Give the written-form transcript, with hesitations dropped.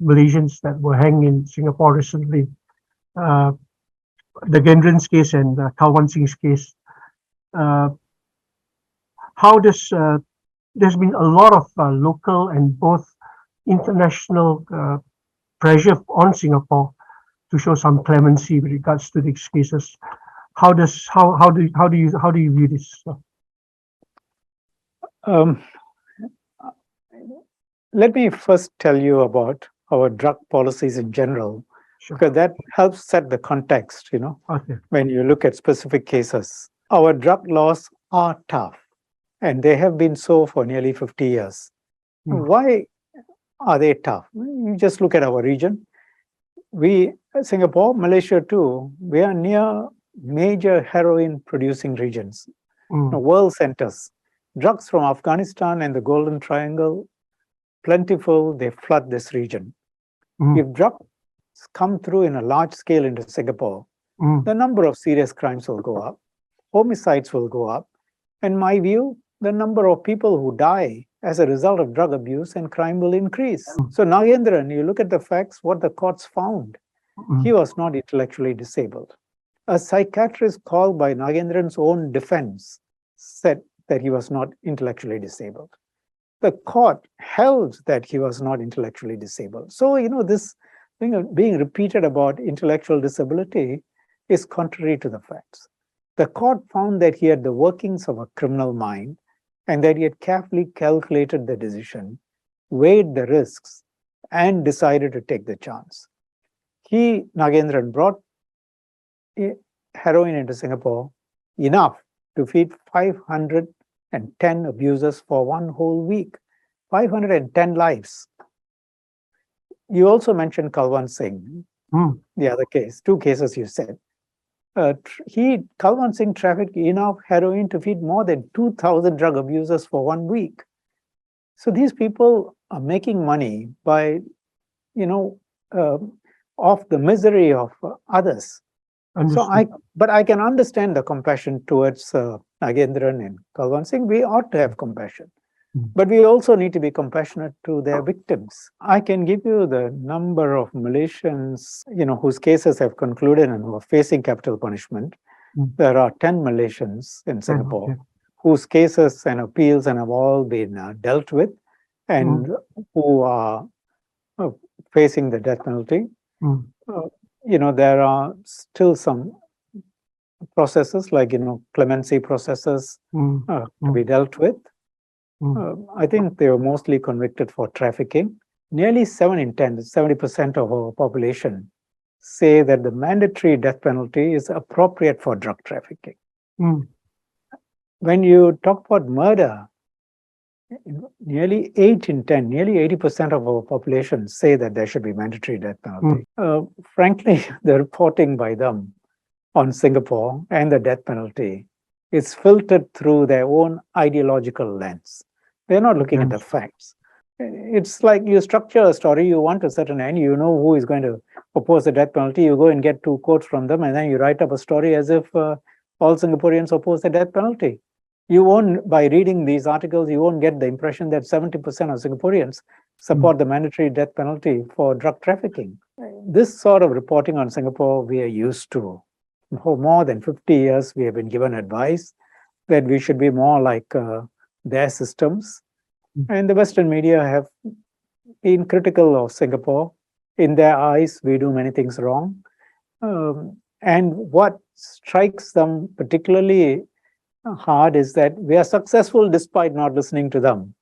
Malaysians that were hanged in Singapore recently, uh, the Gendron's case and Kalwan Singh's case. Uh, how does there's been a lot of local and both international pressure on Singapore to show some clemency with regards to these cases. How do you view this? Um, let me first tell you about our drug policies in general, Sure. because that helps set the context, Okay. when you look at specific cases. Our drug laws are tough, and they have been so for nearly 50 years. Why are they tough? You just look at our region. We, Singapore, Malaysia too, we are near major heroin producing regions, world centers. Drugs from Afghanistan and the Golden Triangle, plentiful, they flood this region. If drugs come through in a large scale into Singapore, the number of serious crimes will go up, homicides will go up, and in my view, the number of people who die as a result of drug abuse and crime will increase. So Nagendran, you look at the facts, what the courts found, he was not intellectually disabled. A psychiatrist called by Nagendran's own defense said that he was not intellectually disabled. The court held that he was not intellectually disabled. So, this thing being repeated about intellectual disability is contrary to the facts. The court found that he had the workings of a criminal mind and that he had carefully calculated the decision, weighed the risks, and decided to take the chance. He, Nagendran, brought heroin into Singapore enough to feed 510 abusers for one whole week. 510 lives. You also mentioned Kalwan Singh, the other case, two cases you said. Kalwan Singh trafficked enough heroin to feed more than 2,000 drug abusers for 1 week. So these people are making money by, off the misery of others. But I can understand the compassion towards Nagendran and Kalwan Singh. We ought to have compassion. But we also need to be compassionate to their victims. I can give you the number of Malaysians, whose cases have concluded and who are facing capital punishment. There are 10 Malaysians in Singapore whose cases and appeals and have all been dealt with and who are facing the death penalty. There are still some processes like, clemency processes to be dealt with. I think they were mostly convicted for trafficking. Nearly 7 in 10, 70% of our population say that the mandatory death penalty is appropriate for drug trafficking. When you talk about murder, nearly 8 in 10, nearly 80% of our population say that there should be mandatory death penalty. Frankly, the reporting by them on Singapore and the death penalty is filtered through their own ideological lens. They're not looking at the facts. It's like you structure a story, you want a certain end, you know who is going to oppose the death penalty, you go and get 2 quotes from them, and then you write up a story as if all Singaporeans oppose the death penalty. You won't, by reading these articles, you won't get the impression that 70% of Singaporeans support the mandatory death penalty for drug trafficking. This sort of reporting on Singapore we are used to. For more than 50 years, we have been given advice that we should be more like their systems. And the Western media have been critical of Singapore. In their eyes, we do many things wrong. And what strikes them particularly hard is that we are successful despite not listening to them.